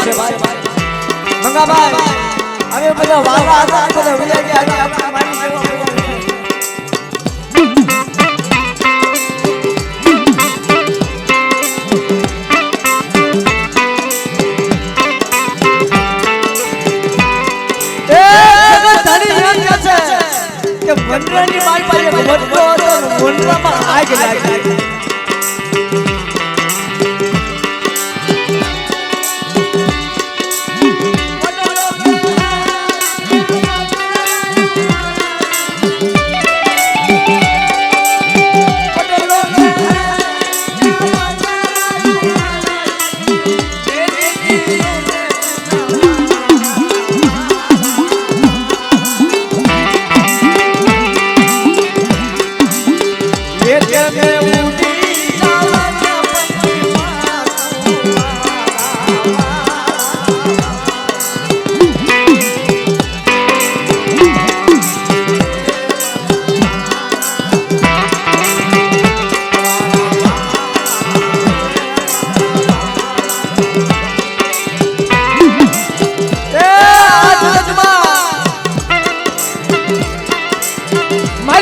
છે ભાઈ મંગાભાઈ અમે બધા વાલા હતા બધા વિજય ગયા આપણે મારી સેવા કે વનરાની માલ પાસે વધતો હતો વનરામાં આગ લાગી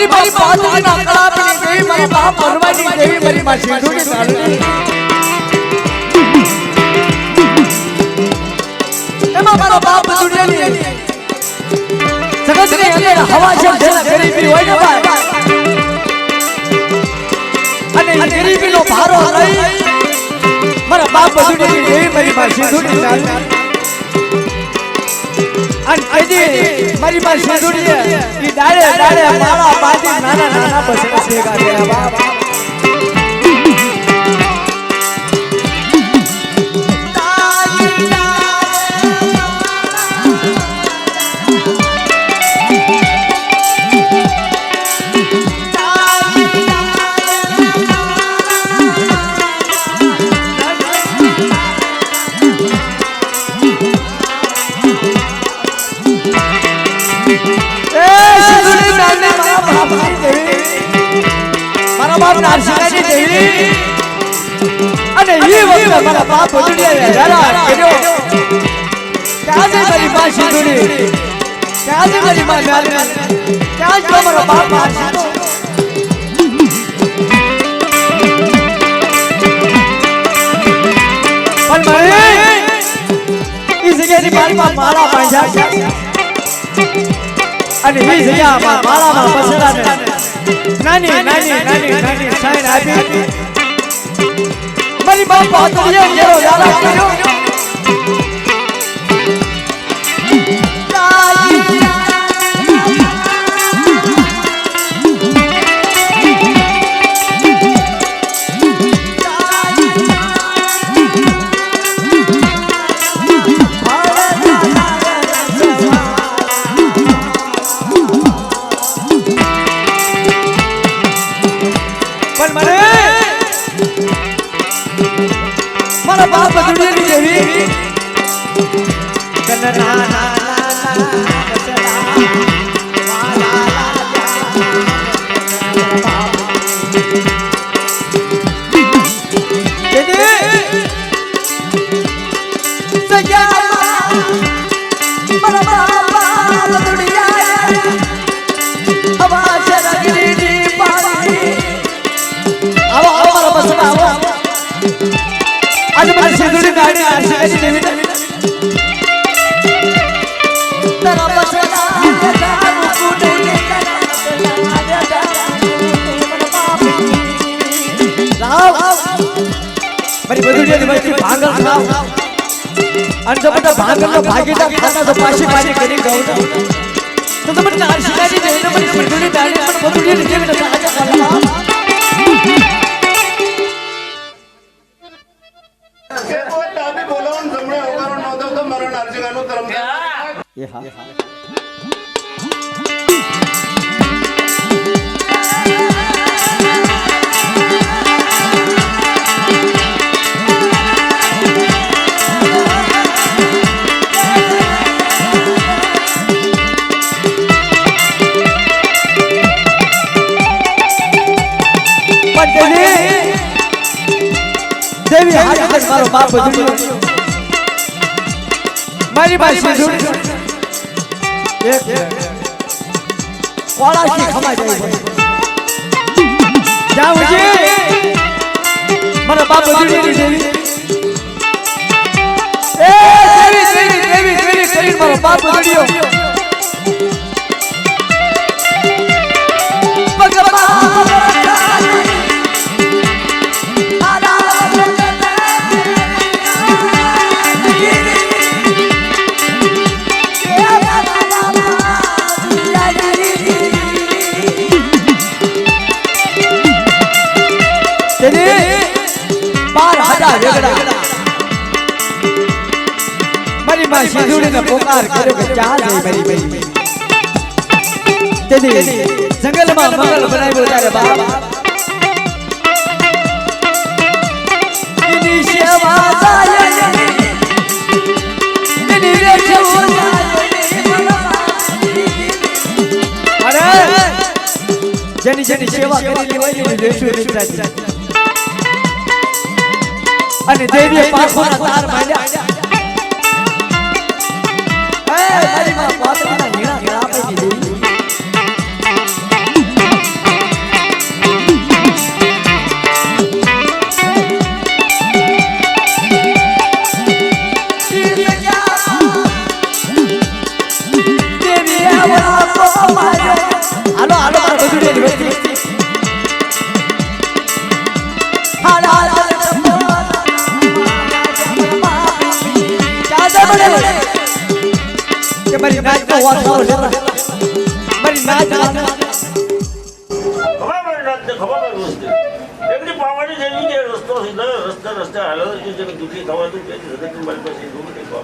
મારી પાદરી ના કળાપની દેવી મારા બાપ ભરવાની દેવી મારી માં સિંધુની સાલની એમાં મારો બાપ દુનિયાની જગતની અંદર હવા છે જેના ગરીબી હોય ને ભાઈ અને ગરીબીનો ભારો લઈ મારા બાપ દુનિયાની દેવી મારી માં સિંધુની સાલની મારી માં સિંધુડીએ ઈ ડાળે ડાળે માળા બાંધી નાના નાના બસડા ભેગા થયા બાપ મારા બાપ નારસિંહની દેવી અને ઈ વખતે મારા બાપ દુનિયાએ હેરા કર્યો ત્યાં જ મારી માં સિંધુડી ત્યાં જ મારી માં મ્યાલની ત્યાં જ મારો બાપ નારસિંહ પણ મને ઈ જગ્યાની મારી માં માળા બાંધ્યા અને ઈ જગ્યામાં માળામાં બસડાને નાની નાની નાની નાની સાઈન આપી મારી બાપ પાતળીએ જેરો યાદ કર્યો મારા બાપ દુનિયાની દેવી કનના ના ના બસડા વાલા મારા બાપ દુનિયા હવા શરગીની પાણી આવો મારા બસડા આવો आज मारी सिंधुड़ी गाड़ी आरसी देवी तेरा बसड़ा मारी बदुड़िया दी मारी भांगल खाओ आणि जब त्या भांगल नो भागीदार खाता तो पाशी पाशी करी गाव तो तुम्ही आरसी गाडी देवी मारी सिंधुड़ी गाडी पण बदुड़िया दी देवी ना आजा बोला ये हाँ देवी हाथ मारो बाप बदली મારી પાસે એક કોળાથી ખમાઈ જાય જાઉજી મારા બાપ જોડીની દેવી એ દેવી કરી મારો બાપ જોડ્યો મારી માં સિંધુડીને પોકાર કર્યો કે ચાલ મારી તેથી જંગલમાં મંગલ બનાવ્યો ત્યારે બાપ એની સેવા થાય એની રેખો અરે જેની સેવા કરેલી હોય એની રેખો નીકળાય અને દેવીએ પાખોના તાર માંડ્યા એ મારી માં પાતળીના હીરા ઘેરા પૈકી દેવી હાલો મારા બધું રેડી કે મારી નાચ નો વાતો છે મારી નાચ ખબર વસ્તુ એકની પાવાની જેવી જે રસ્તો છે રસ્તા હાલો જે દુખી થવાતું કે હૃદય મારી પાસે દુખ દેખો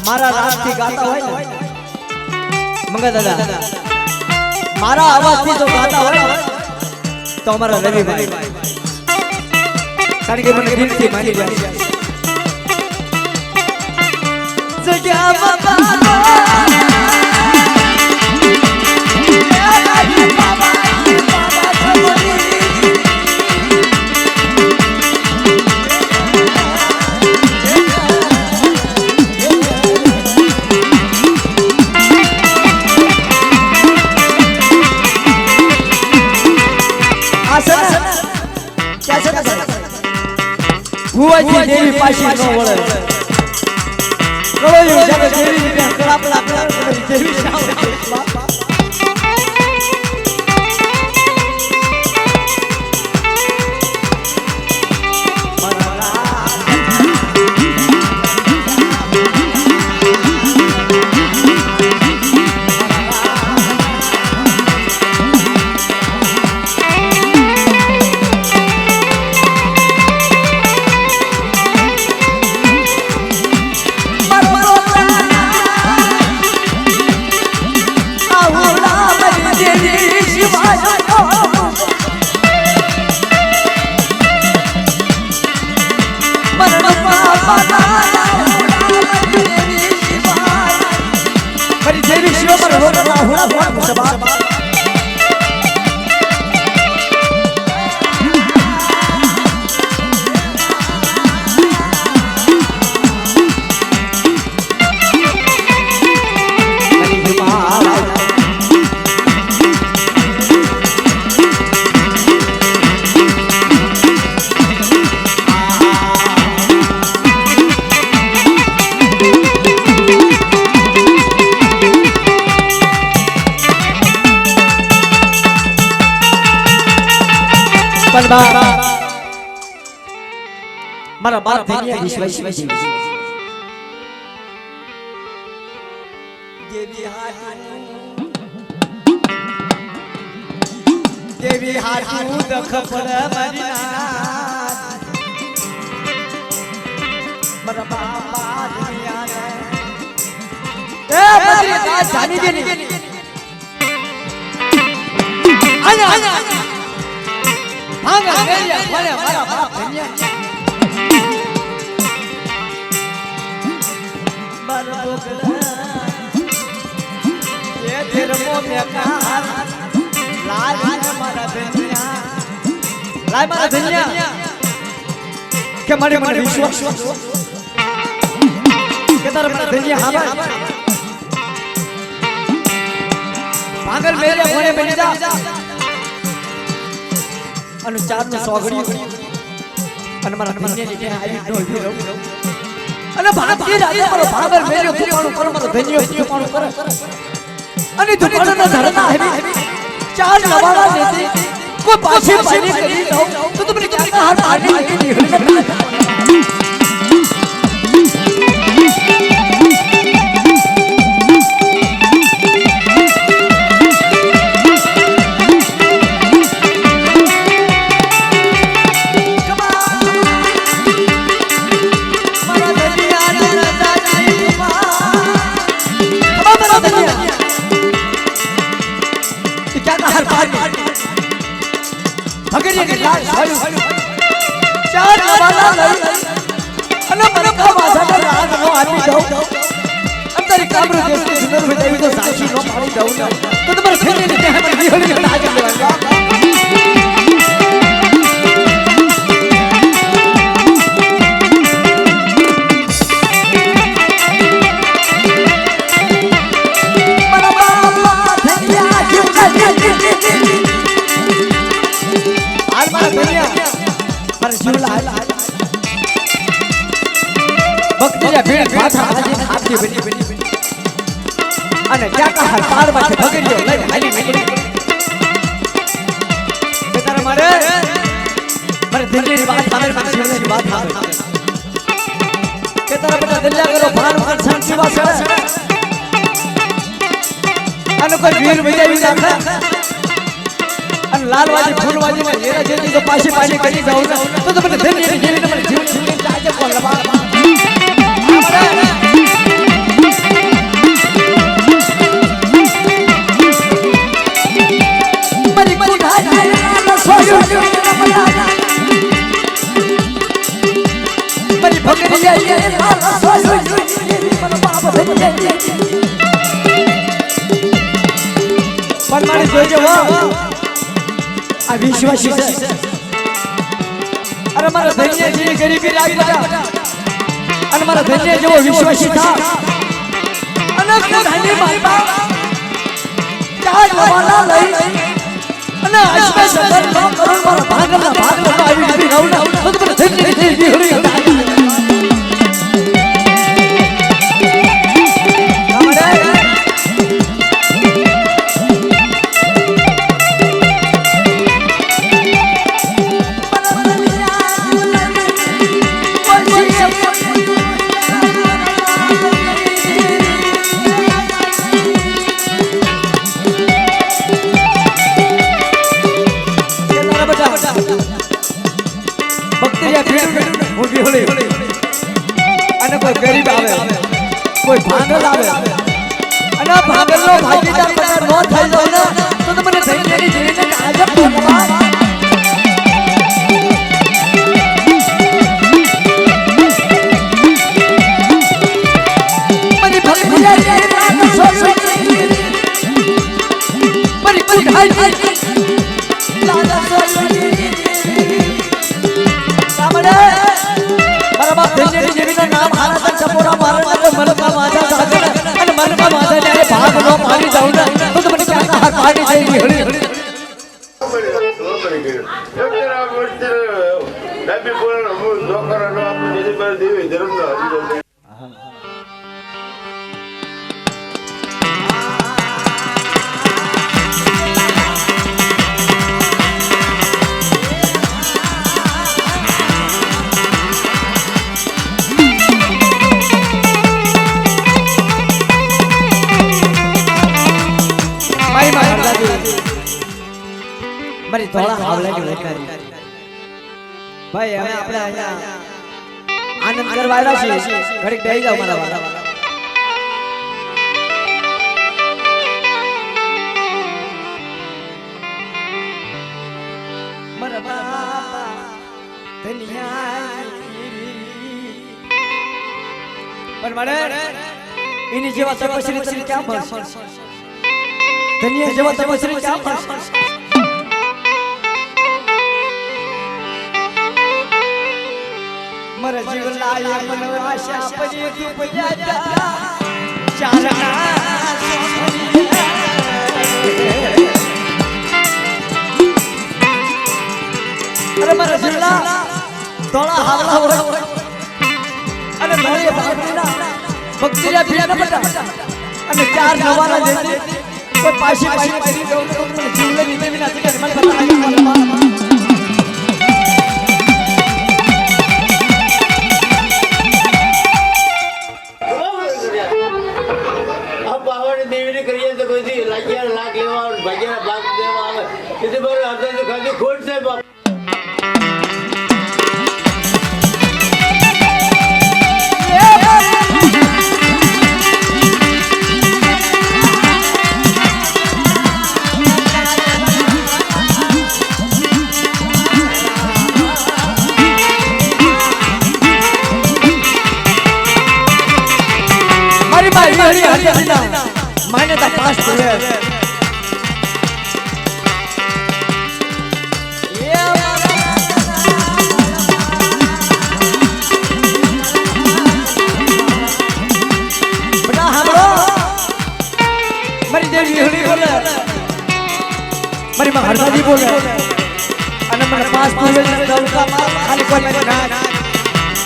મારા રાગથી ગાતા હોય ને મંગા દાદા મારા અવાજથી જો ગાતા હોય તો અમારા રવિભાઈ કારણ કે મને દિલથી માની જાય જગ્યા બાબા ભુવાજી દેવી પાછી ન વળે કળોયું જ્યારે દેવી ને કળાપલા દેવી સામે મારા બાપ ધનિયા વિશ્વાસ દેવી હાટુ દખ પર મારા બાપા ધનિયા એ મારી જાની આયા ભાંગા મેલ્યા મને મારા બાપ ધન્યા બારો એ ધર્મો મેકાર લાલ મારા ધન્યા લાય મારા ધન્યા કે મને વિશ્વાસ કે તારા મને ધન્યા હા ભાંગર મેલ્યા મને બની જા અને ચાર નો સોગડી અને મારા ધન્યાની કે આવી નો ઊભી રહું અને ભારતીય રાજા મારો ભાંગર મેલ્યો કુપાણું કરો મારો ધન્યો કુપાણું કરે અને દુકાનના ધરતા હેવી ચાર નવાળા દેતી કોઈ પાછી પાછી કરી દઉં તો તમને ક્યાં હાર પાડી નીકળી ચાર નવાલા લઈ અને મને માથાનો રાગ નો આપી દઉં અંતરી કામરો દેશની સુંદર વિદાય તો સાચી નો પાડી દઉં તો તમારે ખેતીની ત્યાં વિહળી લાગ લેવા અને ક્યાં કા પાર માંથી ભગડ્યો લઈને હાલી નીકળી કે તારે મારે દિલ્હીની વાત સામે શિવની વાત સામે કે તારા બેટા દિલ્લા કરો ભાન વગર શાંતિ વાસ અને કોઈ વીર વિજય નાખે અને લાલવાજી ફૂલવાજી ને હેરા જેની તો પાછી પાછી કરી જાવ તો તમને દિલ્હીની જેવીને મને જીવ જીવને આજે કોણ લબા વિશ્વાસી છે અરે મારા ધન્ય જેવી ગરીબી રાખ બટા અને મારા ધન્ય જેવો વિશ્વાસી થા અને કુધાની માતા ચાર લવાલા લઈ અને અશ્વે સદર નો કરોડ મારા ભાગલા આવી આવી રહું તો મને ધન્ય જેવી હોરી અને કોઈ ગરીબ આવે કોઈ ભાંગલ આવે અને ભાંગલનો ભાગીદાર બધા ન થઈ જાવ ને તો તમને ધૈર્યની જીવીને આજે ભગવાન મની ભગવાન પરી પરી ખાઈ લાલા સોસી સામડે મારા બાપ ધન્યની જેવીના નામ હારા તન સપોરા મારા મનકા માથા સાગર અને મનકા માથા જ્યારે ભાગ નો પાડી જાવ ને તો મને ક્યાં હાર પાડી થઈ હળી એકરા વર્ષે ડાબી કોરનો મૂળ નોકરાનો આપણે જેની પર દેવી ધર્મનો હરી મારી ધોળા હાવલાની વેકારી ભાઈ હવે આપણે અહીંયા આનંદ કરવા આવ્યા છીએ ઘડીક બેહી જાવ મારા વાલા પણ મને એની જેવા તપસ્વી તને ક્યાં મળશે? ધન્ય જેવા તપસ્વી ક્યાં મળશે? મારા જીવન લાય મને આશા પડી તું પજાજા ચાલના અરે મારા જીવલા તોળા હાવલા હોય અને ધોળે બાપરીના ભક્તિયા ભીના બટા અને ચાર નવાના દેતી કોઈ પાછી પાછી દઉં તો મને જીવલે નીચે વિના મને બતા मान्यता पास है बड़ा हमरो मरी देवी हरी बोले मरी मां हरदाजी बोले અને મને પાસ પૂરે દલકા ખાલી કોઈ ના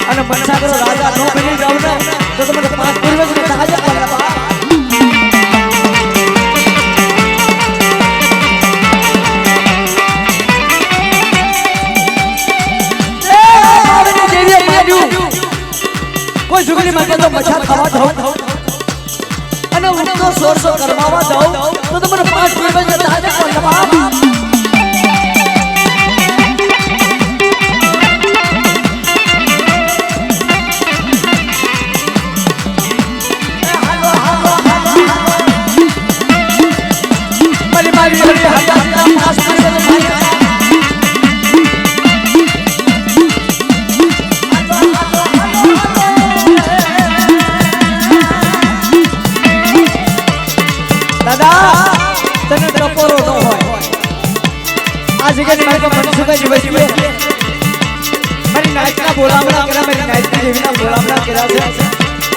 અને મનસાગર રાજા નો બની જાવ ને તો મને પાસ પૂરે હાજર કરવા બા કોઈ સુગરી માટે તો મચ્છા ખાવા દઉં અને ઉઠતો સોરસો કરવાવા દઉં તો મને પાસ પૂરે હાજર કરવા બા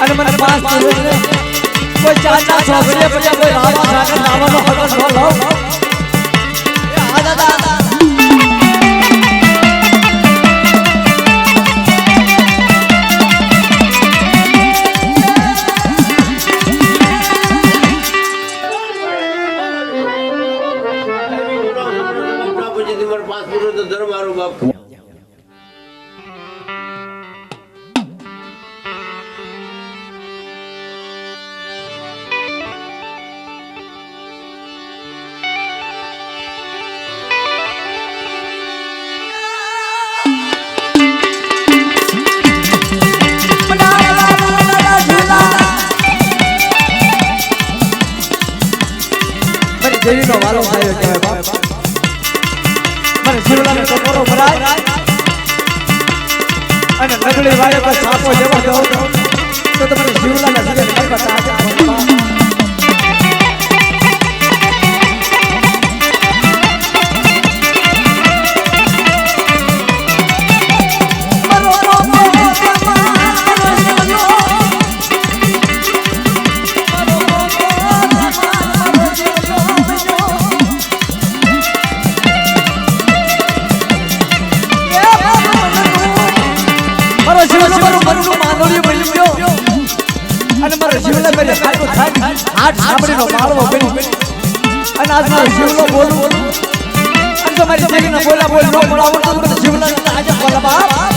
અને મને પાસ પૂરે કોઈ ચાચા છોકરીએ પછી કોઈ રાવા સાગર નાવાનો હક ન લો આ દાદા पास पूरे तो धर्म मारो बाप દેવી નો વાલો થયો કે બાપ મને જીવલાને ટકોરો ભરાય અને નગલી વાળે પર છાપો જેવો દઉં તો તમને જીવલાના જીવન પર બતા હાથ સાંભળીનો માળવો બની અને આજનો જીવલો બોલું અને તમારી જીવના બોલા બોલ ન પડાવો તો મને જીવના આજે બોલા બાપ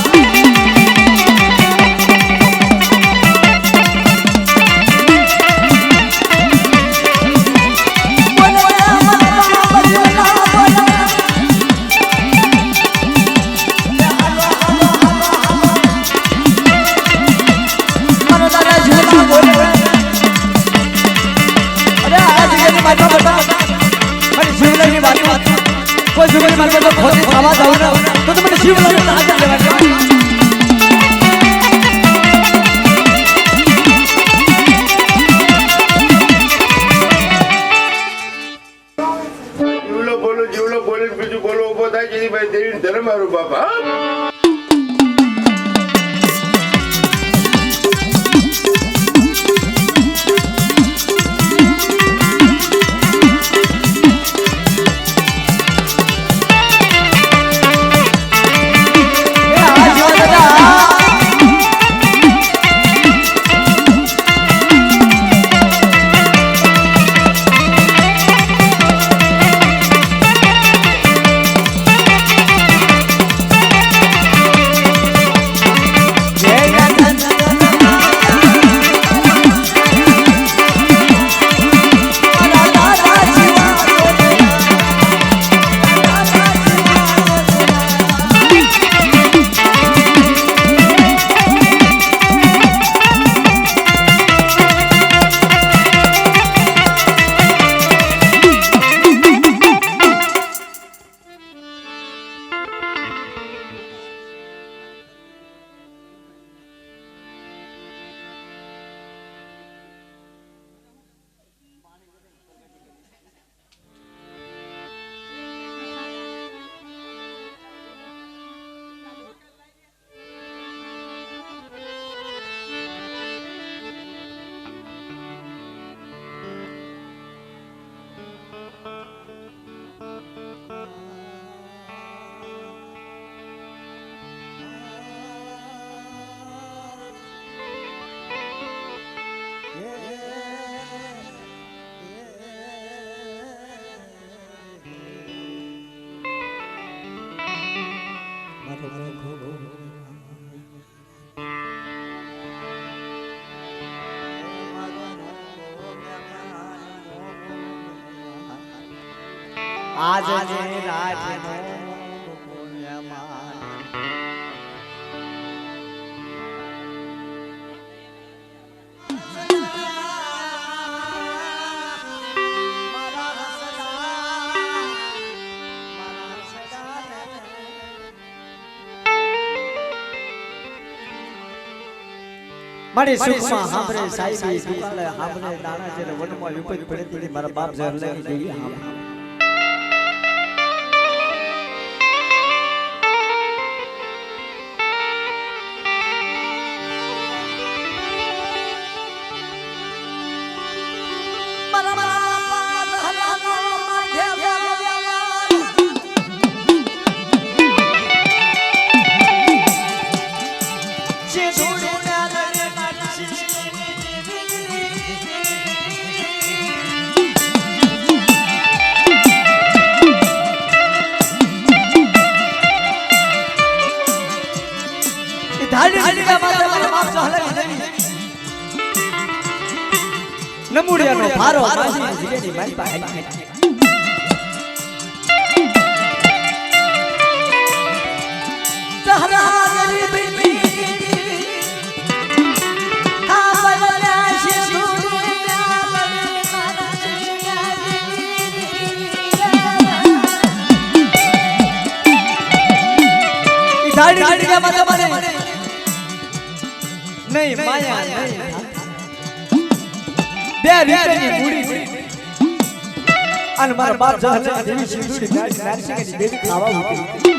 કોઈ જુગલી માર્ગ તો ખોટી થવા દઉં ને તો મને જીવ લાગે કેદીભાઈ દેવી ધર્મ મારું બાપ હા આજ ને રાજનો પુણ્યમાન મારી સુખમાં હાંભરે સાઈબી દુકાળે હાંભરે દાણા જેને વનમાં વિપત પડતી મારા બાપ જર લઈ દેવી હાંભરે નમુડિયાનો ભારો માજી જીગેની મારી પાસે સહરા ગરીબી આ બદલા છે ધાડી ધાડી માતા મને નહીં માયા નહીં બે રીતની મૂડી અને મારા બાપ જહલે દેવી સિંદૂરી નારસિંગની દેવી ખાવા ઉઠી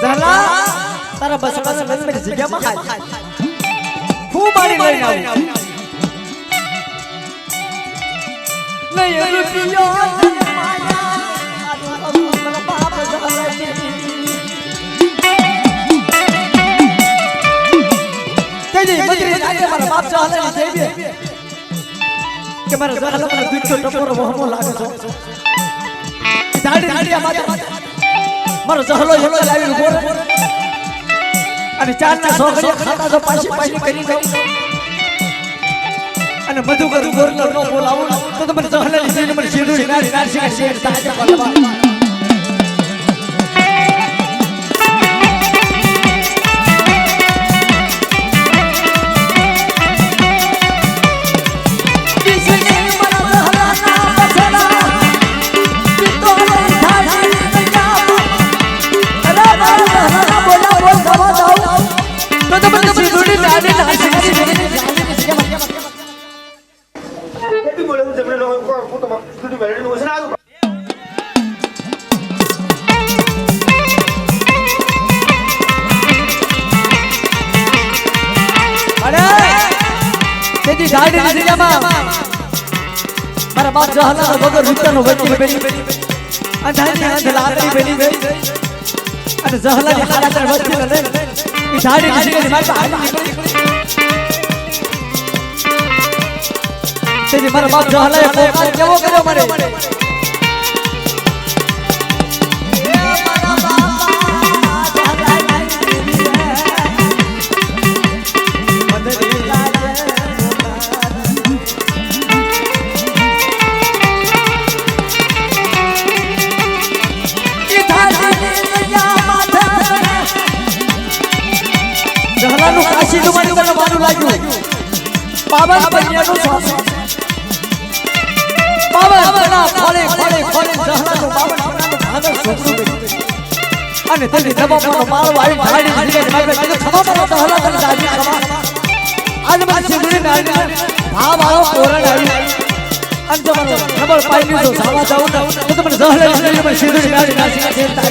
જહલા તારા બસ બસ મેરી જગ્યામાં ખાય હું મારી લઈને આવું નહીં રૂપિયો માયા મારા બાપ જહલે મજરી આજે મારા બાપ ચાલે દેવી કે મારા જહલા મને દુખો ટપોરો વહમો લાગે છે ધાડી ધાડી માતા મારો જહલો જહલો લાવી ગોર અને ચારના સોગડિયા ખાતા તો પાછી પાછી કરી દઉં અને મધુ કરું ગોરનો નો બોલાવું તો મને જહલા ની મને સીધું નારી નારસી શેર તાજે બોલવા સિનેમાં મારા બાપ જહલા વગર રૂપિયાનો વકીલ બની અંધાની અંધ લાકડી બની ગઈ અને જહલાની હાલાતર વકીલ લે ઈ ધાડી નીકળી મારી હાલી નીકળી તેની મારા બાપ જહલાએ પોકાર કેવો કર્યો મારે જહલાનું કાશી નું મને માનું લાગ્યું બાબા પૈયાનું સ્વામી બાબા બના ફળે જહલાનું બાબા ભાગર છોકરું અને તેની દબાવવાનો મારો આવી ધાડી નીકળે મારે કીધું ખબર પડો જહલા તને દાજી ખબર આજ મને સિંદુરી નાડી ભાવ આવો કોરણ આવી અને જો મને ખબર પાઈ લીધો સાવા જાઉં તો મને જહલા મને સિંદુરી નાડી નાસી